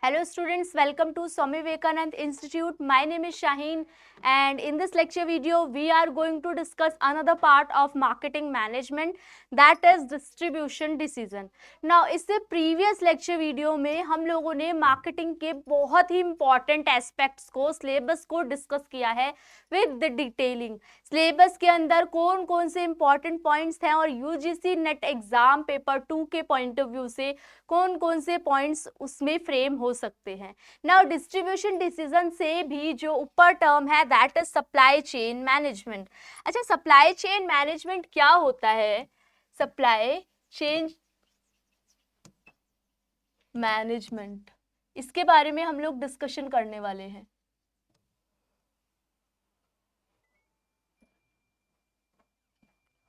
Hello students, welcome to Swami Vivekanand Institute. My name is Shaheen and in this lecture video we are going to discuss another part of marketing management, that is distribution decision. Now इससे previous lecture video में हम लोगों ने marketing के बहुत ही important aspects को syllabus को discuss किया है with the detailing. syllabus के अंदर कौन कौन से important points हैं और UGC NET exam paper 2 के point of view से कौन कौन से पॉइंट्स उसमें फ्रेम हो सकते हैं. नाउ डिस्ट्रीब्यूशन डिसीजन से भी जो ऊपर टर्म है that is supply chain management. अच्छा, सप्लाई चेन मैनेजमेंट क्या होता है? सप्लाई चेन मैनेजमेंट, इसके बारे में हम लोग डिस्कशन करने वाले हैं.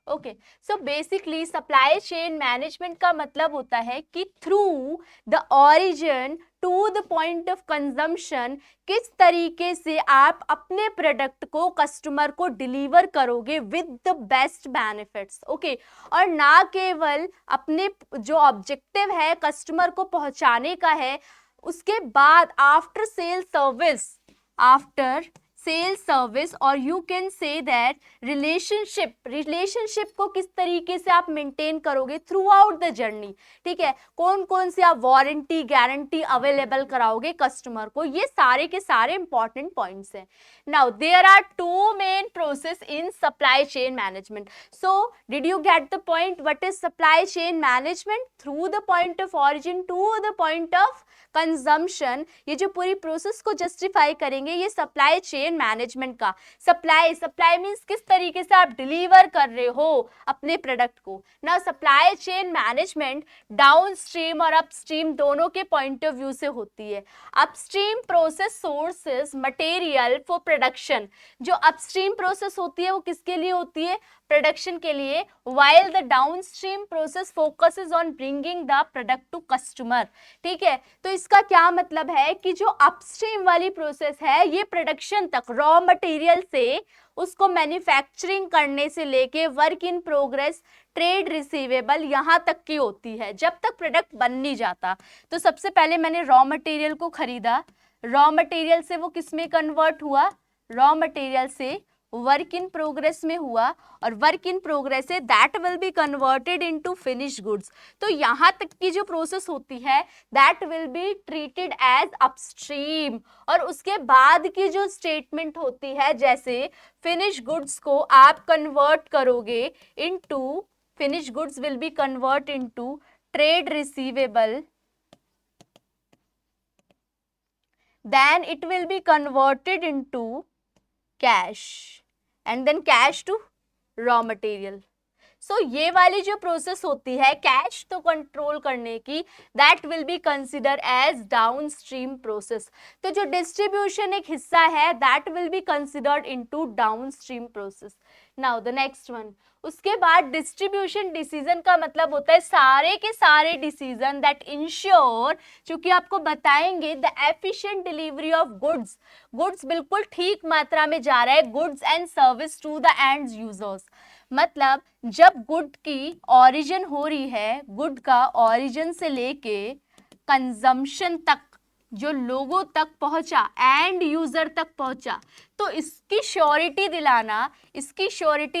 Okay, so basically supply chain management का मतलब होता है कि through the origin to the point of consumption किस तरीके से आप अपने प्रोडक्ट को कस्टमर को डिलीवर करोगे with the best benefits. Okay, और ना केवल अपने जो ऑब्जेक्टिव है कस्टमर को पहुंचाने का है, उसके बाद आफ्टर सेल सर्विस और you can say that relationship को किस तरीके से आप मेंटेन करोगे थ्रू आउट द जर्नी. ठीक है, कौन कौन से आप वारंटी गारंटी अवेलेबल कराओगे कस्टमर को, ये सारे के सारे इंपॉर्टेंट पॉइंट्स हैं. Now there are two main process in supply chain management. So did you get the point? What is supply chain management? Through the point of origin to the point of consumption, ये जो पूरी process को justify करेंगे ये supply chain management का. Supply means किस तरीके से आप डिलीवर कर रहे हो अपने प्रोडक्ट को. ना supply chain management down stream और अपस्ट्रीम दोनों के पॉइंट ऑफ व्यू से होती है. Upstream process sources material for production. जो अपस्ट्रीम प्रोसेस होती है वो किसके लिए होती है? प्रोडक्शन के लिए. while the downstream process focuses on bringing the product to customer. ठीक है, तो इसका क्या मतलब है कि जो अपस्ट्रीम वाली प्रोसेस है ये प्रोडक्शन तक रॉ मटेरियल से उसको मैन्युफैक्चरिंग करने से लेके work in progress trade receivable यहाँ तक की होती है जब तक प्रोडक्ट बन नहीं जाता. तो सबसे पहले मैंने रॉ मटेरियल को खरीदा, रॉ मटेरियल से वो किस में कन्वर्ट हुआ? रॉ मटेरियल से वर्क इन प्रोग्रेस में हुआ और वर्क इन प्रोग्रेस से that will be converted into finish goods. तो यहाँ तक की जो प्रोसेस होती है that will be treated as upstream. और उसके बाद की जो स्टेटमेंट होती है जैसे फिनिश गुड्स को आप कन्वर्ट करोगे into finish goods will be convert into trade receivable, then it will be converted into cash and then cash to raw material. सो ये वाली जो प्रोसेस होती है कैश तो कंट्रोल करने की that will be consider as downstream process. तो जो डिस्ट्रीब्यूशन एक हिस्सा है that will be considered into downstream process. Now the next one, उसके बाद डिस्ट्रीब्यूशन डिसीजन का मतलब होता है सारे के सारे डिसीजन दैट इंश्योर, चूंकि आपको बताएंगे the efficient delivery of goods बिल्कुल ठीक मात्रा में जा रहा है goods and service to the end users. मतलब जब गुड की ऑरिजिन हो रही है, गुड का ऑरिजिन से लेके कंजम्पशन तक जो लोगों तक पहुंचा, एंड यूजर तक पहुंचा, तो इसकी श्योरिटी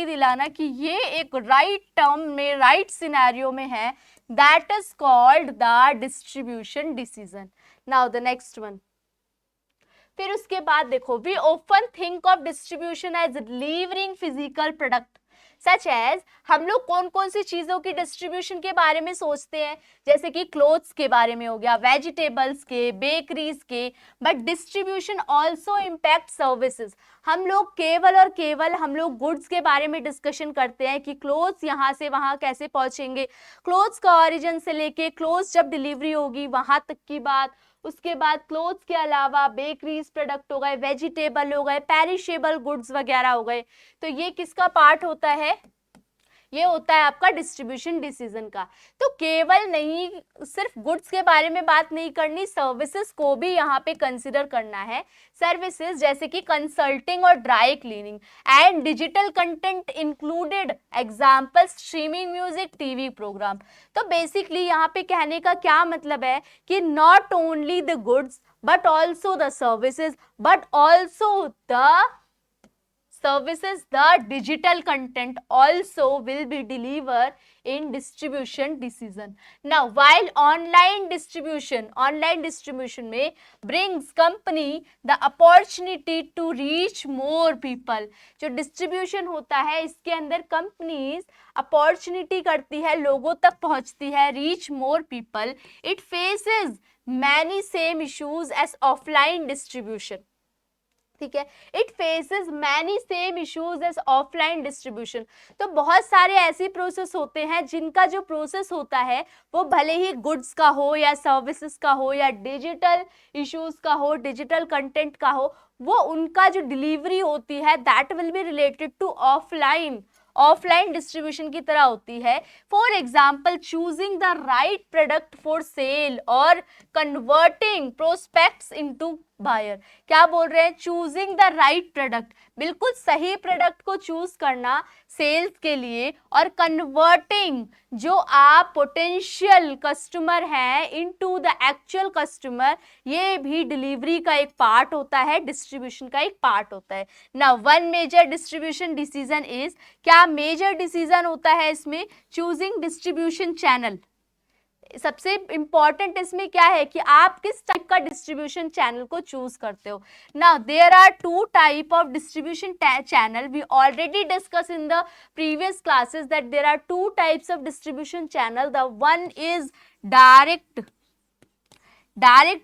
दिलाना कि ये एक राइट टर्म में राइट सिनेरियो में है, that is called the distribution decision. Now the next one, फिर उसके बाद देखो we often think of distribution as delivering physical product such as. हम लोग कौन कौन सी चीजों की डिस्ट्रीब्यूशन के बारे में सोचते हैं? जैसे कि क्लोथ्स के बारे में हो गया, वेजिटेबल्स के, बेकरीज के. But distribution also impact services. हम लोग केवल हम लोग गुड्स के बारे में डिस्कशन करते हैं कि क्लोथ्स यहाँ से वहाँ कैसे पहुंचेंगे, क्लोथ्स का ऑरिजिन से लेके क्लोथ्स जब डिलीवरी होगी वहां तक की बात. उसके बाद क्लोथ्स के अलावा बेकरीज प्रोडक्ट हो गए, वेजिटेबल हो गए, पेरिशेबल गुड्स वगैरह हो गए. तो ये किसका पार्ट होता है? ये होता है आपका डिस्ट्रीब्यूशन डिसीजन का। तो केवल नहीं सिर्फ गुड्स के बारे में बात नहीं करनी, सर्विसेज को भी यहाँ पे कंसिडर करना है। सर्विसेज जैसे कि कंसल्टिंग और dry cleaning and digital content included, example streaming music, TV program. तो बेसिकली यहाँ पे कहने का क्या मतलब है कि not only the goods but also the services, but also the services, the digital content also will be delivered in distribution decision. Now while online distribution में brings company the opportunity to reach more people, जो distribution होता है इसके अंदर companies opportunity करती है, लोगों तक पहुंचती है, reach more people. It faces many same issues as offline distribution. ठीक है, it faces many same issues as offline distribution. तो बहुत सारे ऐसे प्रोसेस होते हैं जिनका जो प्रोसेस होता है वो भले ही गुड्स का हो या सर्विसेज का हो या डिजिटल इश्यूज का हो, डिजिटल कंटेंट का हो, वो उनका जो डिलीवरी होती है that will be related to offline distribution की तरह होती है। For example choosing the right product for sale और कन्वर्टिंग प्रोस्पेक्ट्स इनटू बायर। क्या बोल रहे हैं? चूजिंग द राइट प्रोडक्ट, बिल्कुल सही प्रोडक्ट को चूज करना सेल्स के लिए, और कन्वर्टिंग जो आप पोटेंशियल कस्टमर हैं इनटू द एक्चुअल कस्टमर, ये भी डिलीवरी का एक पार्ट होता है, डिस्ट्रीब्यूशन का एक पार्ट होता है। Now one major distribution decision is, क्या मेजर डिसीजन होता है इसमें? Choosing distribution channel. सबसे इंपॉर्टेंट इसमें क्या है कि आप किस टाइप का डिस्ट्रीब्यूशन चैनल को चूज करते हो। Now there are two type of distribution channel, we already discuss in the previous classes that there are two types of distribution channel. The one is direct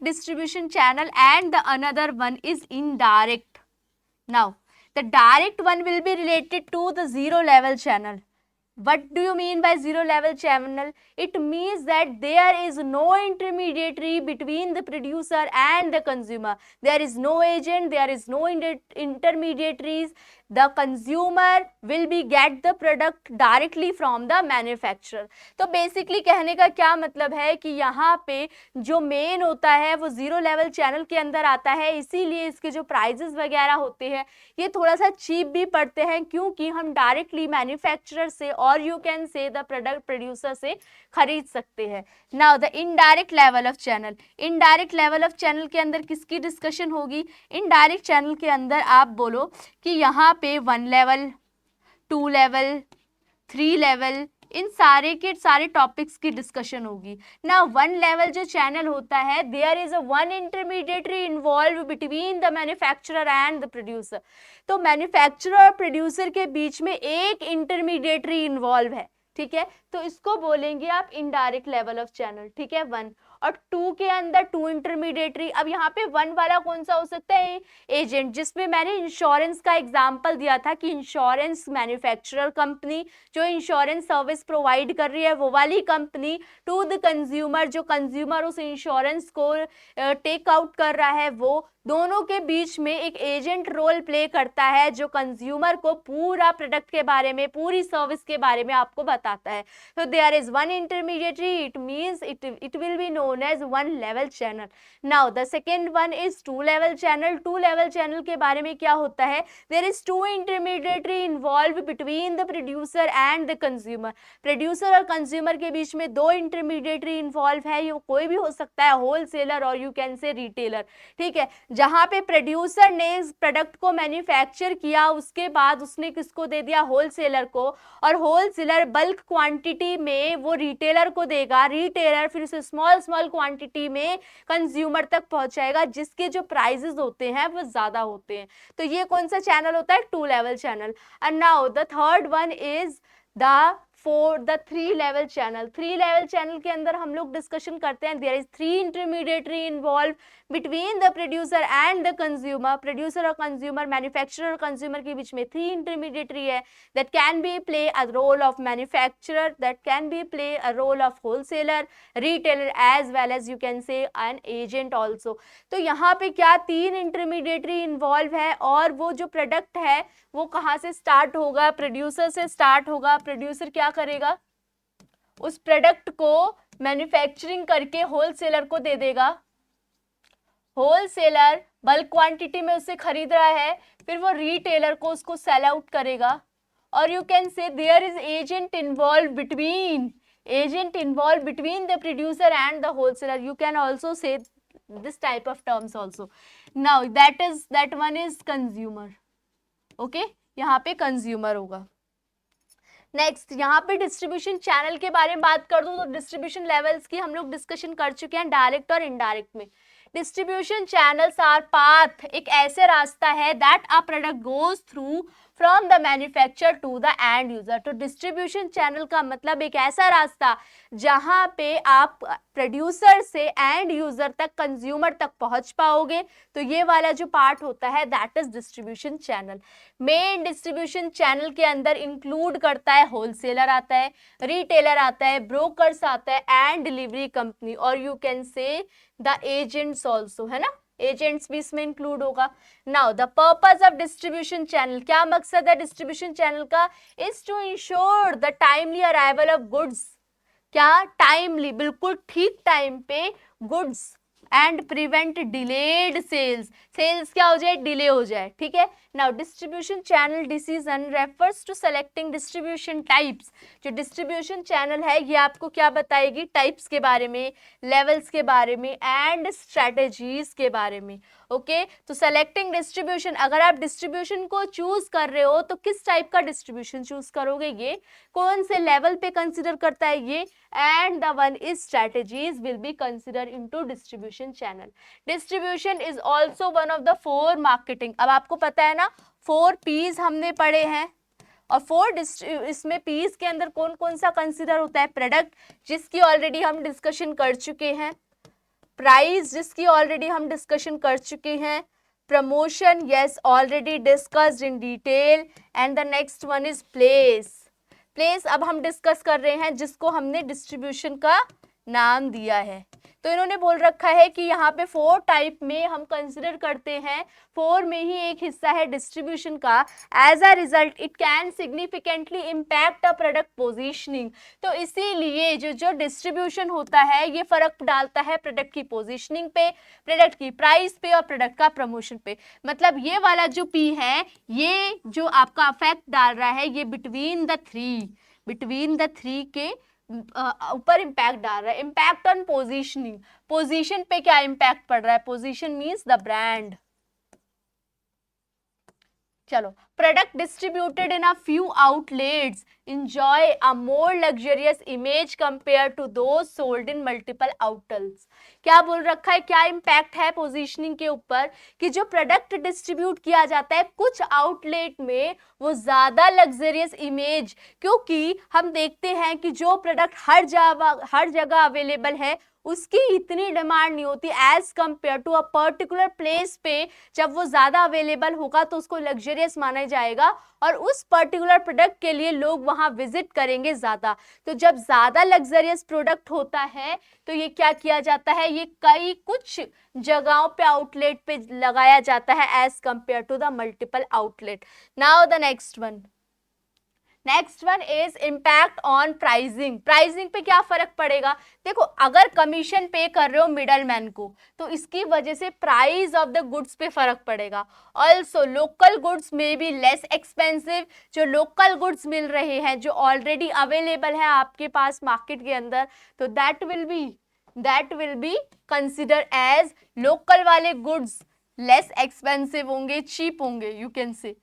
distribution channel and the another one is indirect. Now the direct one will be related to the zero level channel. What do you mean by zero level channel? It means that there is no intermediary between the producer and the consumer. There is no agent, there is no intermediaries. The consumer will be get the product directly from the manufacturer. तो basically कहने का क्या मतलब है कि यहाँ पे जो मेन होता है वो जीरो लेवल चैनल के अंदर आता है, इसीलिए इसके जो प्राइजेस वगैरह होते हैं ये थोड़ा सा चीप भी पड़ते हैं, क्योंकि हम डायरेक्टली मैन्युफैक्चरर से और you can say the product producer से खरीद सकते हैं। Now the indirect level of channel, indirect level of channel के अंदर किसकी डिस्कशन होगी? इनडायरेक्ट चैनल के अंदर आप बोलो कि यहाँ पे 1 लेवल, 2 लेवल, 3 लेवल, इन सारे के सारे टॉपिक्स की डिस्कशन होगी ना। 1 लेवल जो चैनल होता है, there is a 1 intermediatory involve between the manufacturer and the producer. तो मैन्युफैक्चरर और प्रोड्यूसर के बीच में एक इंटरमीडिएटरी इन्वॉल्व है, ठीक है, तो इसको बोलेंगे आप इनडायरेक्ट लेवल ऑफ चैनल, ठीक है। 1 और 2 के अंदर 2 इंटरमीडिएटरी। अब यहाँ पे 1 वाला कौन सा हो सकता है? एजेंट, जिसमें मैंने इंश्योरेंस का एग्जांपल दिया था कि इंश्योरेंस मैन्युफैक्चरर कंपनी जो इंश्योरेंस सर्विस प्रोवाइड कर रही है वो वाली कंपनी टू द कंज्यूमर, जो कंज्यूमर उस इंश्योरेंस को टेक आउट कर रहा है, वो दोनों के बीच में एक एजेंट रोल प्ले करता है जो कंज्यूमर को पूरा प्रोडक्ट के बारे में, पूरी सर्विस के बारे में आपको बताता है। तो there is 1 intermediatory, it means it will be known as 1 level channel. Now the second one is 2 level channel. 2 level channel के बारे में क्या होता है? There is 2 intermediary involved between the producer and the consumer. Producer और consumer के बीच में 2 intermediary involved है, ये कोई भी हो सकता है, wholesaler और you can say retailer, ठीक है। जहाँ पे प्रोड्यूसर ने इस प्रोडक्ट को मैन्युफैक्चर किया, उसके बाद उसने किसको दे दिया? होलसेलर को, और होलसेलर बल्क क्वांटिटी में वो रिटेलर को देगा, रिटेलर फिर उसे स्मॉल क्वांटिटी में कंज्यूमर तक पहुंचाएगा, जिसके जो प्राइसेस होते हैं वो ज्यादा होते हैं। तो ये कौन सा चैनल होता है? 2 level channel. And now the third one is the the 3 level channel. 3 level channel के अंदर हम लोग डिस्कशन करते हैं, there is 3 intermediatory involve between the producer and the consumer. Producer और कंज्यूमर, मैन्युफैक्चरर और कंज्यूमर के बीच में 3 इंटरमीडिएटरी है, that can be play a role of manufacturer, that can be play a role of wholesaler, retailer, as well as you can से an agent also. तो यहाँ पे क्या 3 इंटरमीडिएटरी इन्वॉल्व है, और वो जो प्रोडक्ट है वो कहाँ से स्टार्ट होगा, प्रोड्यूसर से स्टार्ट होगा। प्रोड्यूसर क्या करेगा, उस प्रोडक्ट को मैन्युफैक्चरिंग करके होलसेलर को दे देगा, होलसेलर बल्क क्वांटिटी में उससे खरीद रहा है, फिर वो रिटेलर को उसको सेल आउट करेगा, और you can say there is agent involve between the producer and the wholesaler. You can also say this type of terms also. Now that one is consumer. Okay, यहाँ पे consumer होगा। Next यहाँ पे distribution channel के बारे में बात कर दूं तो डिस्ट्रीब्यूशन लेवल्स की हम लोग डिस्कशन कर चुके हैं, डायरेक्ट और इनडायरेक्ट में। डिस्ट्रीब्यूशन चैनल्स आर पाथ, एक ऐसे रास्ता है that a product goes through from the manufacture to the end user. तो डिस्ट्रीब्यूशन चैनल का मतलब एक ऐसा रास्ता जहां पे आप प्रोड्यूसर से एंड यूजर तक, कंज्यूमर तक पहुंच पाओगे। तो ये वाला जो पार्ट होता है that is distribution channel. Main distribution channel के अंदर इंक्लूड करता है होलसेलर आता है, रिटेलर आता है, ब्रोकर्स आता है एंड डिलीवरी कंपनी, और you can say the agents also, है ना, एजेंट्स भी इसमें इंक्लूड होगा। Now the purpose of distribution channel, क्या मकसद है डिस्ट्रीब्यूशन चैनल का, is to ensure the timely arrival of goods. क्या टाइमली, बिल्कुल ठीक टाइम पे goods, and prevent delayed sales, sales क्या हो जाए, डिले हो जाए, ठीक है। Now distribution channel decision refers to selecting distribution types. जो डिस्ट्रीब्यूशन चैनल है ये आपको क्या बताएगी, टाइप्स के बारे में, लेवल्स के बारे में एंड स्ट्रेटेजीज के बारे में। ओके, तो सेलेक्टिंग डिस्ट्रीब्यूशन, अगर आप डिस्ट्रीब्यूशन को चूज कर रहे हो तो किस टाइप का डिस्ट्रीब्यूशन चूज करोगे, ये कौन से लेवल पे कंसिडर करता है ये, and the one is strategies will be consider into distribution channel. Distribution is also one of the 4 marketing. अब आपको पता है ना 4 P's हमने पढ़े हैं, और 4 इसमें P's के अंदर कौन कौन सा कंसिडर होता है, प्रोडक्ट जिसकी ऑलरेडी हम डिस्कशन कर चुके हैं, प्राइस जिसकी ऑलरेडी हम डिस्कशन कर चुके हैं, promotion yes already discussed in detail, and the next one is place. Place अब हम डिस्कस कर रहे हैं जिसको हमने डिस्ट्रीब्यूशन का नाम दिया है। तो इन्होंने बोल रखा है कि यहाँ पे 4 टाइप में हम कंसिडर करते हैं, 4 में ही एक हिस्सा है डिस्ट्रीब्यूशन का। As a result it can significantly impact a product positioning. तो इसीलिए जो डिस्ट्रीब्यूशन होता है ये फर्क डालता है प्रोडक्ट की पोजीशनिंग पे, प्रोडक्ट की प्राइस पे और प्रोडक्ट का प्रमोशन पे। मतलब ये वाला जो P है ये जो आपका इफेक्ट डाल रहा है ये बिटवीन द थ्री के ऊपर इम्पैक्ट डाल रहा है। इम्पैक्ट ऑन पोजीशनिंग, पोजीशन पे क्या इम्पैक्ट पड़ रहा है, पोजीशन मींस द ब्रांड। चलो, product distributed in a few outlets enjoy a more luxurious image compared to those sold in multiple outlets। क्या बोल रखा है, क्या इम्पैक्ट है पोजीशनिंग के ऊपर कि जो प्रोडक्ट डिस्ट्रीब्यूट किया जाता है कुछ आउटलेट में वो ज्यादा लग्जरियस इमेज, क्योंकि हम देखते हैं कि जो प्रोडक्ट हर जगह अवेलेबल है उसकी इतनी डिमांड नहीं होती as compare to a particular place पे। जब वो ज्यादा अवेलेबल होगा तो उसको लग्जरियस माना जाएगा और उस पर्टिकुलर प्रोडक्ट के लिए लोग वहां विजिट करेंगे ज्यादा। तो जब ज्यादा लग्जरियस प्रोडक्ट होता है तो ये क्या किया जाता है, ये कई कुछ जगहों पे आउटलेट पे लगाया जाता है as compare to the multiple outlet. Now the next one is impact on pricing. Pricing पे क्या फर्क पड़ेगा, देखो अगर कमीशन पे कर रहे हो मिडलमैन को तो इसकी वजह से प्राइस ऑफ द गुड्स पे फर्क पड़ेगा। ऑल्सो लोकल गुड्स में बी लेस एक्सपेंसिव, जो लोकल गुड्स मिल रहे हैं जो ऑलरेडी अवेलेबल है आपके पास मार्केट के अंदर, तो that will be consider as local वाले गुड्स लेस एक्सपेंसिव होंगे, चीप होंगे, you can say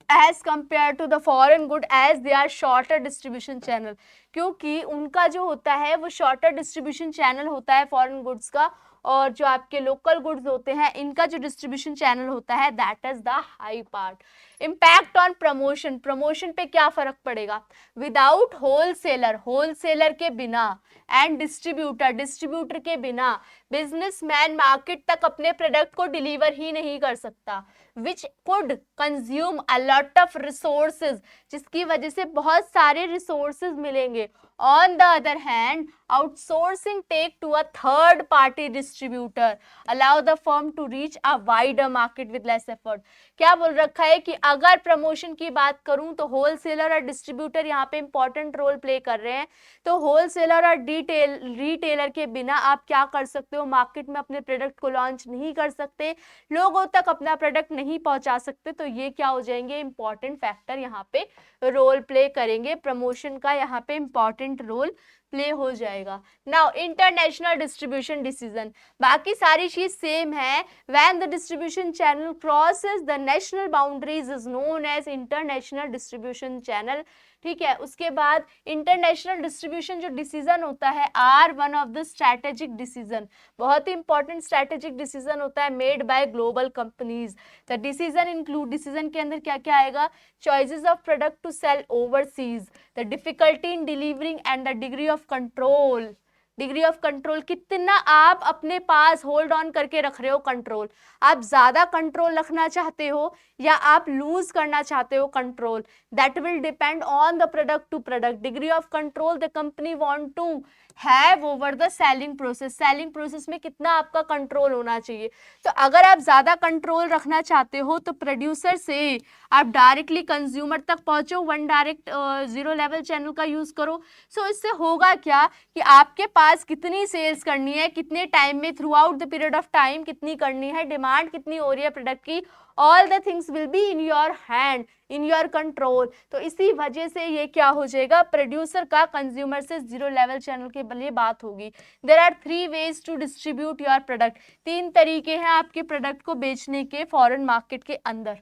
as compared to the foreign good as they are shorter distribution channel, क्योंकि उनका जो होता है वो shorter distribution channel होता है फॉरेन गुड्स का, और जो आपके लोकल गुड्स होते हैं इनका जो डिस्ट्रीब्यूशन चैनल होता है that is the high part. Impact on promotion, promotion पे क्या फर्क पड़ेगा? विदाउट होलसेलर, होलसेलर के बिना, एंड डिस्ट्रीब्यूटर, डिस्ट्रीब्यूटर के बिना बिजनेसमैन मार्केट तक अपने प्रोडक्ट को डिलीवर ही नहीं कर सकता, which could consume a lot of resources, जिसकी वजह से बहुत सारे रिसोर्सेज मिलेंगे। On the other hand outsourcing take to a third party distributor allow the firm to a wider market with less effort. क्या बोल रखा है कि अगर प्रमोशन की बात करूं तो होलसेलर और डिस्ट्रीब्यूटर यहाँ पे इंपॉर्टेंट रोल प्ले कर रहे हैं। तो होलसेलर और रिटेलर के बिना आप क्या कर सकते हो? मार्केट में अपने प्रोडक्ट को लॉन्च नहीं कर सकते, लोगों तक अपना प्रोडक्ट नहीं पहुंचा सकते। तो ये क्या हो जाएंगे? इंपॉर्टेंट फैक्टर यहाँ पे रोल प्ले करेंगे, प्रमोशन का यहाँ पे इंपॉर्टेंट रोल प्ले हो जाएगा। नाउ इंटरनेशनल डिस्ट्रीब्यूशन डिसीजन, बाकी सारी चीज सेम है। When the distribution channel crosses the national boundaries is known as international distribution channel. ठीक है, उसके बाद इंटरनेशनल डिस्ट्रीब्यूशन जो डिसीजन होता है are one of the strategic decision, बहुत ही इंपॉर्टेंट स्ट्रैटेजिक डिसीजन होता है made by global companies. The decision include, decision के अंदर क्या क्या आएगा? Choices of product to sell overseas, the difficulty in delivering and the degree of control. Degree of control, कितना आप अपने पास होल्ड ऑन करके रख रहे हो कंट्रोल, आप ज्यादा कंट्रोल रखना चाहते हो या आप लूज करना चाहते हो control, that will depend on the product to product. Degree of control the company want to have over the selling process, selling process में कितना आपका कंट्रोल होना चाहिए। तो अगर आप ज्यादा कंट्रोल रखना चाहते हो तो प्रोड्यूसर से आप डायरेक्टली कंज्यूमर तक पहुंचो, one direct zero level channel का यूज करो। सो इससे होगा क्या कि आपके पास कितनी सेल्स करनी है, कितने टाइम में, through out the period of time कितनी करनी है, डिमांड कितनी हो रही है प्रोडक्ट की, all the things will be in your hand, in your control. तो इसी वजह से ये क्या हो जाएगा? प्रोड्यूसर का कंज्यूमर से जीरो लेवल चैनल के लिए बात होगी। There are 3 ways to distribute your product, 3 तरीके हैं आपके प्रोडक्ट को बेचने के फॉरेन मार्केट के अंदर।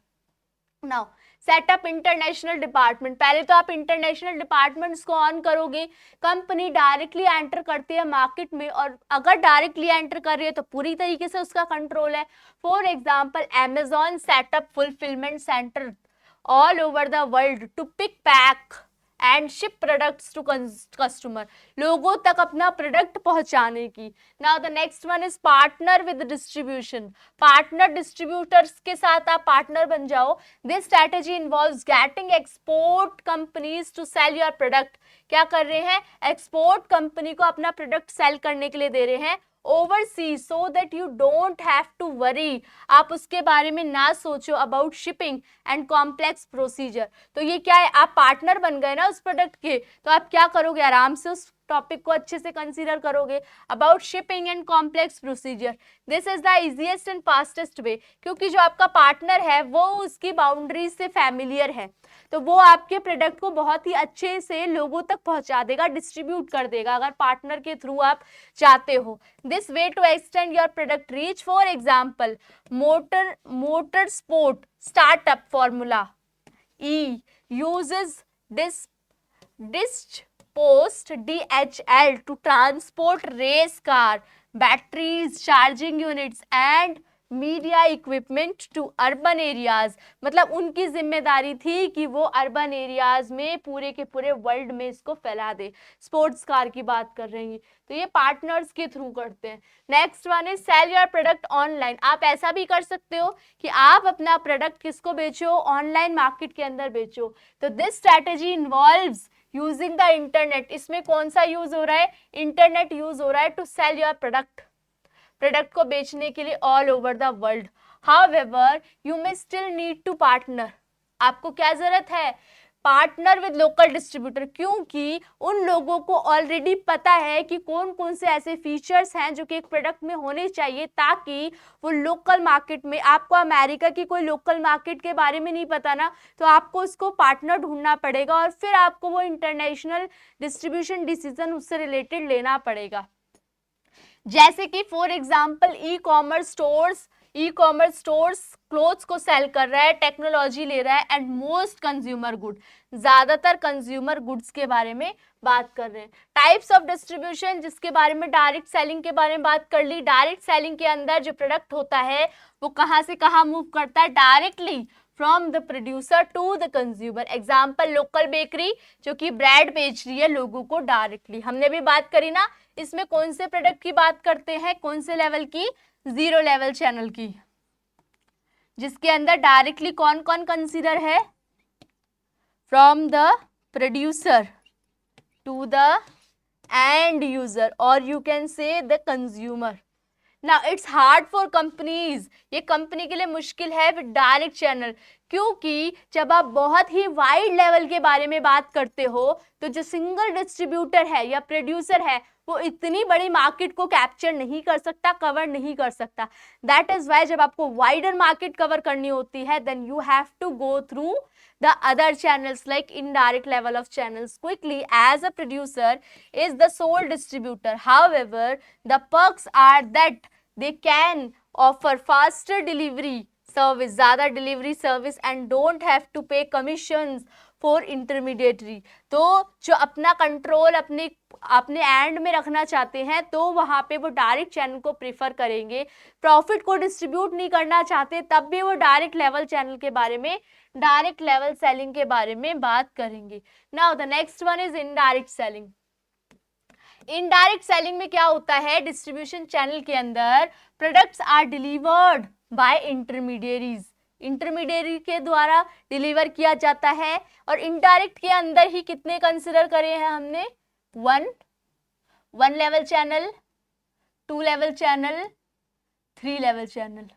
नाउ सेटअप इंटरनेशनल डिपार्टमेंट, पहले तो आप इंटरनेशनल डिपार्टमेंट्स को ऑन करोगे, कंपनी डायरेक्टली एंटर करती है मार्केट में, और अगर डायरेक्टली एंटर कर रही है तो पूरी तरीके से उसका कंट्रोल है। For example Amazon setup fulfilment center all over the world to pick pack and ship products to customer, लोगों तक अपना प्रोडक्ट पहुंचाने की। Now the next one is partner with distribution, partner distributors के साथ आप पार्टनर बन जाओ। This strategy involves getting export companies to sell your product, क्या कर रहे हैं? एक्सपोर्ट कंपनी को अपना प्रोडक्ट सेल करने के लिए दे रहे हैं overseas, so that you don't have to worry, आप उसके बारे में ना सोचो about shipping and complex procedure. तो ये क्या है? आप पार्टनर बन गए ना उस प्रोडक्ट के, तो आप क्या करोगे? आराम से उस टॉपिक को अच्छे से कंसीडर करोगे about shipping and complex procedure. This is the easiest and fastest way, क्योंकि जो आपका पार्टनर है वो उसकी बाउंड्रीज से फैमिलियर है, तो वो आपके प्रोडक्ट को बहुत ही अच्छे से लोगों तक पहुंचा देगा, डिस्ट्रीब्यूट कर देगा, अगर पार्टनर के थ्रू आप चाहते हो। This way to extend your product reach, for example motor sport startup formula E uses post DHL to transport race car, batteries, charging units and media equipment to urban areas, मतलब उनकी जिम्मेदारी थी कि वो urban areas में पूरे के पूरे वर्ल्ड में इसको फैला दे। स्पोर्ट्स कार की बात कर रही हैं, तो ये पार्टनर्स के थ्रू करते हैं। Next one is cell your product online, आप ऐसा भी कर सकते हो कि आप अपना प्रोडक्ट किसको बेचो? ऑनलाइन मार्केट के अंदर बेचो। तो this strategy involves using the internet, इसमें कौन सा यूज हो रहा है? इंटरनेट यूज हो रहा है to sell your product, product को बेचने के लिए all over the world. However you may still need to partner, आपको क्या जरूरत है? पार्टनर विद लोकल डिस्ट्रीब्यूटर, क्योंकि उन लोगों को ऑलरेडी पता है कि कौन कौन से ऐसे फीचर्स हैं जो कि एक प्रोडक्ट में होने चाहिए, ताकि वो लोकल मार्केट में, आपको अमेरिका की कोई लोकल मार्केट के बारे में नहीं पता ना, तो आपको उसको पार्टनर ढूंढना पड़ेगा और फिर आपको वो इंटरनेशनल डिस्ट्रीब्यूशन डिसीजन उससे रिलेटेड लेना पड़ेगा। जैसे कि for example e commerce stores e commerce stores clothes को सेल कर रहा है, टेक्नोलॉजी ले रहा है, एंड मोस्ट कंज्यूमर गुड, ज्यादातर कंज्यूमर गुड्स के बारे में बात कर रहे हैं। टाइप्स ऑफ डिस्ट्रीब्यूशन, जिसके बारे में डायरेक्ट सेलिंग के बारे में बात कर ली। डायरेक्ट सेलिंग के अंदर जो प्रोडक्ट होता है वो कहाँ से कहाँ मूव करता है, directly from the producer to the consumer. Example local bakery जो कि ब्रेड बेच रही है लोगों को डायरेक्टली। हमने भी बात करी ना, इसमें कौन से प्रोडक्ट की बात करते हैं, कौन से लेवल की, जीरो लेवल चैनल की, जिसके अंदर डायरेक्टली कौन कौन कंसीडर है, from the producer to the end user, और you can say the consumer. Now it's hard for companies, ये कंपनी के लिए मुश्किल है विद डायरेक्ट चैनल, क्योंकि जब आप बहुत ही वाइड लेवल के बारे में बात करते हो तो जो सिंगल डिस्ट्रीब्यूटर है या प्रोड्यूसर है वो इतनी बड़ी मार्केट को कैप्चर नहीं कर सकता, कवर नहीं कर सकता। दैट इज वाई जब आपको वाइडर मार्केट कवर करनी होती है then you have to go through the other channels like indirect level of channels quickly, as a producer is the sole distributor. However, the perks are that they can offer faster delivery service, ज़्यादा delivery service, and don't have to pay commissions for intermediary. तो जो अपना control अपने and में रखना चाहते हैं तो वहाँ पे वो डायरेक्ट चैनल को प्रीफर करेंगे। प्रॉफिट को डिस्ट्रीब्यूट नहीं करना चाहते तब भी वो डायरेक्ट लेवल चैनल के बारे में, डायरेक्ट लेवल सेलिंग के बारे में बात करेंगे। Now the next one is indirect selling. Indirect selling में क्या होता है, डिस्ट्रीब्यूशन चैनल के अंदर products are delivered by intermediaries, intermediary के द्वारा डिलीवर किया जाता है। और इनडायरेक्ट के अंदर ही कितने कंसिडर करे हैं हमने, one level channel, 2 level channel, 3 level channel.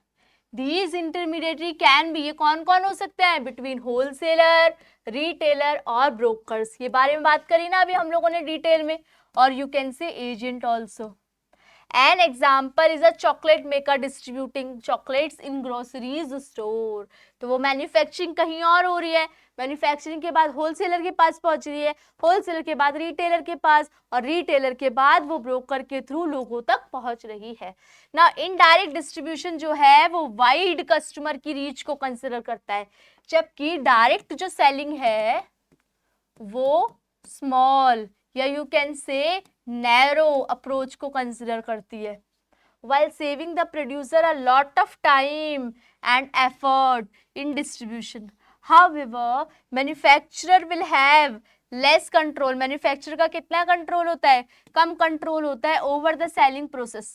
These intermediary can be, ये कौन कौन हो सकते हैं, बिटवीन होलसेलर, रिटेलर और ब्रोकर्स, ये बारे में बात करी ना अभी हम लोगों ने डिटेल में। और यू कैन से agent also. An example is a chocolate maker distributing chocolates in groceries store. तो वो मैन्युफैक्चरिंग कहीं और हो रही है, मैन्युफैक्चरिंग के बाद होलसेलर के पास पहुंच रही है, होलसेलर के बाद रिटेलर के पास, और रिटेलर के बाद वो ब्रोकर के थ्रू लोगों तक पहुंच रही है ना। इनडायरेक्ट डिस्ट्रीब्यूशन जो है वो वाइड कस्टमर की रीच को कंसिडर करता है, जबकि डायरेक्ट जो सेलिंग है वो स्मॉल या यू कैन से नैरो अप्रोच को कंसिडर करती है, while saving the producer a lot of time and effort in distribution. However, manufacturer will have less control. Manufacturer का कितना कंट्रोल होता है, कम कंट्रोल होता है over the selling process,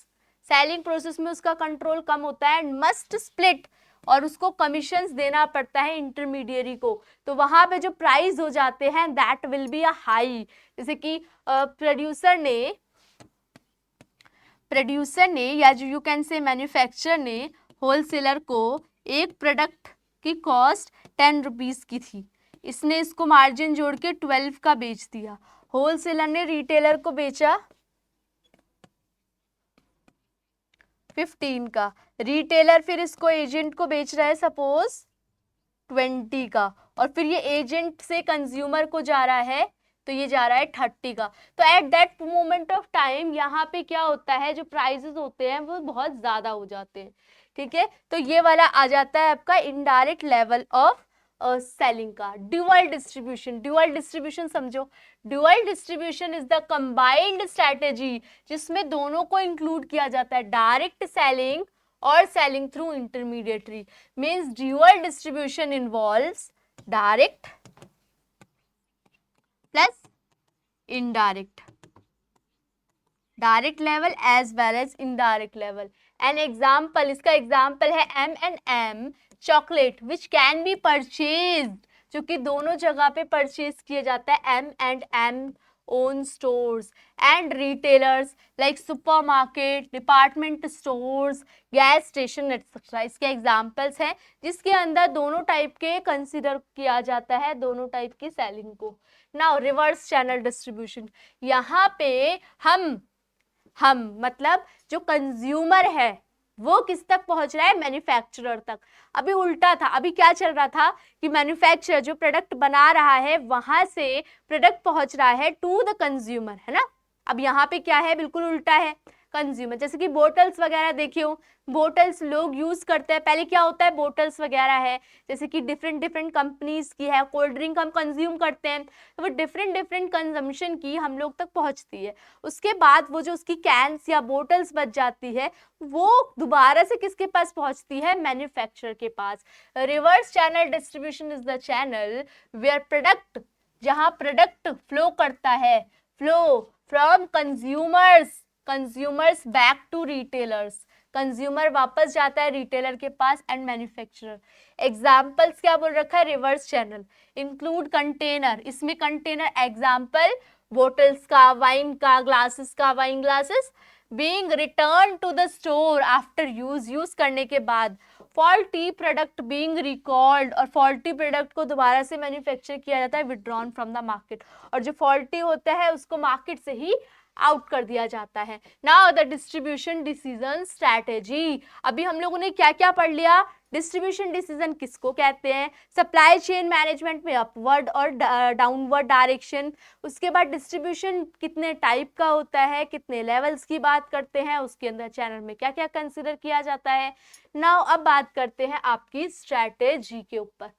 selling process में उसका कंट्रोल कम होता है, एंड मस्ट स्प्लिट, और उसको कमीशंस देना पड़ता है इंटरमीडियरी को। तो वहां पे जो प्राइस हो जाते हैं that will be a high. जैसे कि प्रोड्यूसर ने या जो यू कैन से मैन्युफैक्चरर ने होलसेलर को एक प्रोडक्ट की कॉस्ट 10 रुपीज़ की थी, इसने इसको मार्जिन जोड़ के 12 का बेच दिया, होलसेलर ने रिटेलर को बेचा 15 का, रिटेलर फिर इसको एजेंट को बेच रहा है सपोज 20 का, और फिर ये एजेंट से कंज्यूमर को जा रहा है तो ये जा रहा है 30 का। तो at that moment of time यहाँ पे क्या होता है, जो प्राइसेस होते हैं वो बहुत ज़्यादा हो जाते हैं, ठीक है। तो ये वाला आ जाता है आपका इनडायरेक्ट लेवल ऑफ सेलिंग का। ड्यूअल डिस्ट्रीब्यूशन, ड्यूअल डिस्ट्रीब्यूशन समझो, dual distribution is the combined strategy जिसमें दोनों को इंक्लूड किया जाता है, डायरेक्ट सेलिंग और selling through intermediatory. Means dual distribution involves direct plus indirect, direct level as well as indirect level. An example, इसका example है M&M chocolate which can be purchased, जो कि दोनों जगह पे परचेज किया जाता है, M&M own stores and retailers like supermarket, department stores, gas station etcetera. इसके एग्जाम्पल्स हैं जिसके अंदर दोनों टाइप के कंसिडर किया जाता है, दोनों टाइप की सेलिंग को। नाउ रिवर्स चैनल डिस्ट्रीब्यूशन, यहाँ पे हम मतलब जो कंज्यूमर है वो किस तक पहुंच रहा है, मैन्युफैक्चरर तक। अभी उल्टा था, अभी क्या चल रहा था कि मैन्युफैक्चरर जो प्रोडक्ट बना रहा है वहां से प्रोडक्ट पहुंच रहा है टू द कंज्यूमर, है ना। अब यहाँ पे क्या है, बिल्कुल उल्टा है, कंज्यूमर। जैसे कि बोटल्स वगैरह देखियो, बोटल्स लोग यूज करते हैं, पहले क्या होता है बोटल्स वगैरह है जैसे कि डिफरेंट डिफरेंट कंपनीज की है, कोल्ड ड्रिंक हम कंज्यूम करते हैं तो वो डिफरेंट डिफरेंट कंजम्पशन की हम लोग तक पहुंचती है। उसके बाद वो जो उसकी कैंस या बोटल्स बच जाती है वो दोबारा से किसके पास पहुंचती है, मैन्युफैक्चरर के पास। Reverse channel distribution is the channel where product, जहां प्रोडक्ट फ्लो करता है, flow from consumers back to retailers, consumer वापस जाता है रिटेलर के पास एंड मैन्युफैक्चरर। एग्जाम्पल्स क्या बोल रखा है, रिवर्स चैनल इंक्लूड कंटेनर, इसमें कंटेनर एग्जाम्पल बोटल्स का, वाइन का, ग्लासेस का, wine glasses being return to the store after use करने के बाद, फॉल्टी प्रोडक्ट बीइंग रिकॉल्ड, और फॉल्टी प्रोडक्ट को दोबारा से मैन्युफैक्चर किया जाता है, विड्रॉन फ्रॉम द मार्केट, और जो फॉल्टी होता है उसको मार्केट से ही आउट कर दिया जाता है। Now the distribution decision strategy, अभी हम लोगों ने क्या क्या पढ़ लिया, डिस्ट्रीब्यूशन डिसीजन किसको कहते हैं, सप्लाई चेन मैनेजमेंट में अपवर्ड और डाउनवर्ड डायरेक्शन, उसके बाद डिस्ट्रीब्यूशन कितने टाइप का होता है, कितने लेवल्स की बात करते हैं, उसके अंदर चैनल में क्या क्या कंसिडर किया जाता है। नाउ अब बात करते हैं आपकी स्ट्रैटेजी के ऊपर।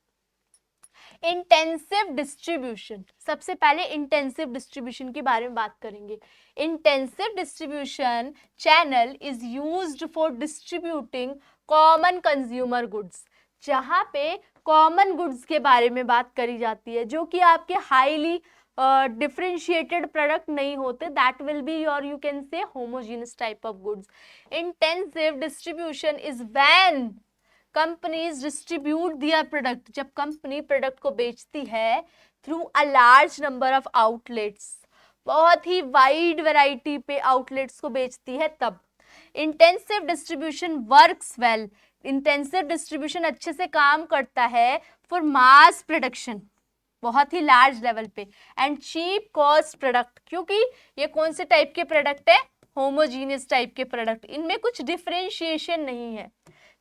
इंटेंसिव डिस्ट्रीब्यूशन, सबसे पहले इंटेंसिव डिस्ट्रीब्यूशन के बारे में बात करेंगे। Intensive distribution channel is used for distributing common consumer goods, जहां पे कॉमन गुड्स के बारे में बात करी जाती है जो कि आपके हाईली डिफरेंशिएटेड प्रोडक्ट नहीं होते, that will be your you can say homogeneous type of goods. Intensive distribution is when companies distribute their product, जब कंपनी प्रोडक्ट को बेचती है through a large number of outlets, बहुत ही वाइड वैरायटी पे outlets को बेचती है तब। Intensive distribution works well, intensive distribution अच्छे से काम करता है फॉर मास प्रोडक्शन, बहुत ही लार्ज लेवल पे, एंड चीप कॉस्ट प्रोडक्ट, क्योंकि ये कौन से टाइप के प्रोडक्ट है, होमोजीनियस टाइप के प्रोडक्ट, इनमें कुछ डिफरेंशिएशन नहीं है,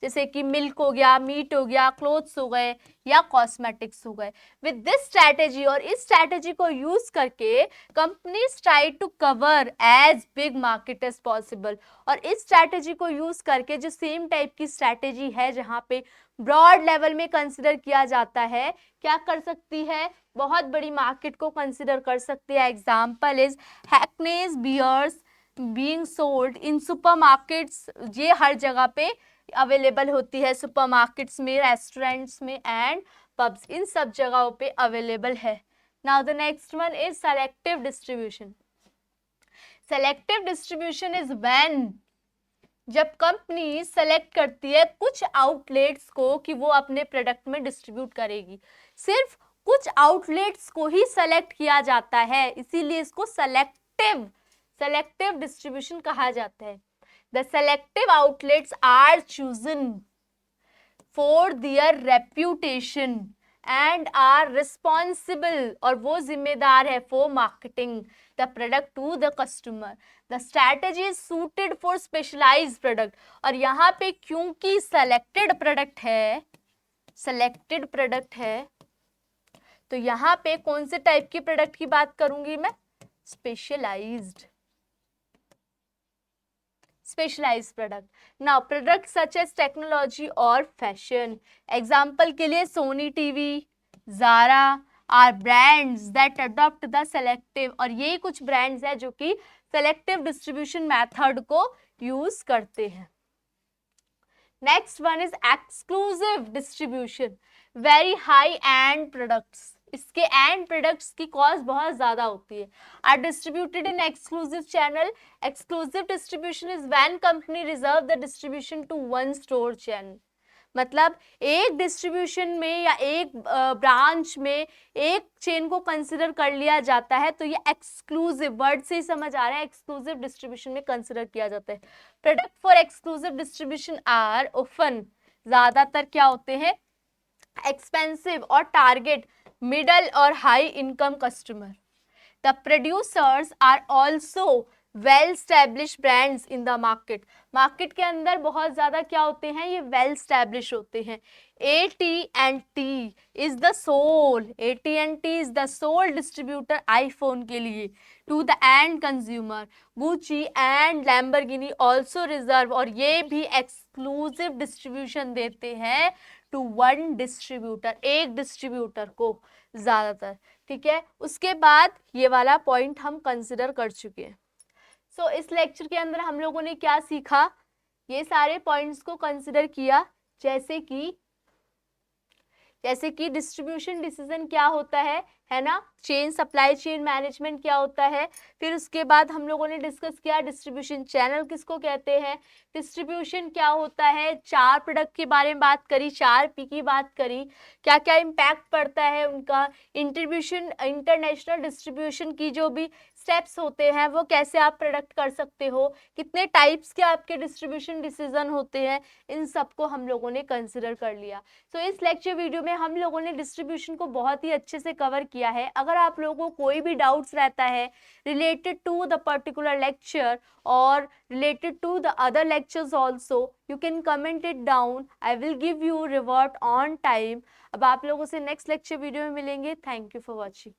जैसे कि मिल्क हो गया, मीट हो गया, क्लोथ्स हो गए या कॉस्मेटिक्स हो गए। विद दिस स्ट्रैटेजी, और इस स्ट्रैटेजी को यूज करके companies try to cover as big market as possible, और इस स्ट्रैटेजी को यूज करके जो सेम टाइप की स्ट्रैटेजी है जहां पे ब्रॉड लेवल में कंसिडर किया जाता है, क्या कर सकती है, बहुत बड़ी मार्केट को कंसिडर कर सकती है। Example is Hackness beers being sold in supermarkets, ये हर जगह पे अवेलेबल होती है, सुपरमार्केट्स में, रेस्टोरेंट्स में एंड पब्स, इन सब जगहों पे अवेलेबल है। Now the next one is selective distribution. Selective distribution is when, जब कंपनी सेलेक्ट करती है कुछ आउटलेट्स को कि वो अपने प्रोडक्ट में डिस्ट्रीब्यूट करेगी, सिर्फ कुछ आउटलेट्स को ही सेलेक्ट किया जाता है, इसीलिए इसको सेलेक्टिव डिस्ट्रीब्यूशन कहा जाता है। The selective outlets are chosen for their reputation and are responsible, और वो जिम्मेदार है for marketing the product to the customer. The strategy is suited for specialized product, और यहाँ पे क्योंकि selected product है तो यहाँ पे कौन से टाइप की प्रोडक्ट की बात करूंगी मैं, specialized product. Now products such as technology और fashion, example के लिए Sony TV, Zara are brands that adopt the selective, और ये कुछ brands है जो कि selective distribution method को use करते हैं। Next one is exclusive distribution, very high end products, इसके एंड प्रोडक्ट्स की कॉस्ट बहुत ज्यादा होती है, are distributed in exclusive channel. Exclusive distribution is when company reserve the distribution to one store channel, मतलब एक डिस्ट्रीब्यूशन में या एक ब्रांच में एक चेन को कंसिडर कर लिया जाता है तो ये एक्सक्लूसिव, वर्ड से ही समझ आ रहा है, एक्सक्लूसिव डिस्ट्रीब्यूशन में कंसिडर किया जाता है। Product for exclusive distribution are often, ज्यादातर क्या होते हैं, एक्सपेंसिव और टारगेट मिडल और high income customer. The producers are also well established brands in the market, market के अंदर बहुत ज़्यादा क्या होते हैं, ये वेल स्टैब्लिश होते हैं। AT&T is the sole, AT&T is the sole distributor iPhone के लिए to the end consumer. Gucci and Lamborghini also reserve, और ये भी एक्सक्लूसिव डिस्ट्रीब्यूशन देते हैं टू वन डिस्ट्रीब्यूटर, एक डिस्ट्रीब्यूटर को ज़्यादातर, ठीक है। उसके बाद ये वाला पॉइंट हम कंसिडर कर चुके हैं। सो इस लेक्चर के अंदर हम लोगों ने क्या सीखा, ये सारे पॉइंट्स को कंसिडर किया, जैसे कि डिस्ट्रीब्यूशन डिसीजन क्या होता है ना, चेन सप्लाई चेन मैनेजमेंट क्या होता है। फिर उसके बाद हम लोगों ने डिस्कस किया डिस्ट्रीब्यूशन चैनल किसको कहते हैं, डिस्ट्रीब्यूशन क्या होता है, 4 प्रोडक्ट के बारे में बात करी, 4P की बात करी, क्या क्या इम्पैक्ट पड़ता है उनका, इंटरनेशनल डिस्ट्रीब्यूशन की जो भी स्टेप्स होते हैं वो कैसे आप प्रोडक्ट कर सकते हो, कितने टाइप्स के आपके डिस्ट्रीब्यूशन डिसीजन होते हैं, इन सबको हम लोगों ने कंसिडर कर लिया। तो इस लेक्चर वीडियो में हम लोगों ने डिस्ट्रीब्यूशन को बहुत ही अच्छे से कवर किया है। अगर आप लोगों को कोई भी डाउट्स रहता है related to the particular lecture और related to the other lectures also, you can comment it down. I will give you revert on time. अब आप लोगों से नेक्स्ट लेक्चर वीडियो में मिलेंगे। Thank you for watching.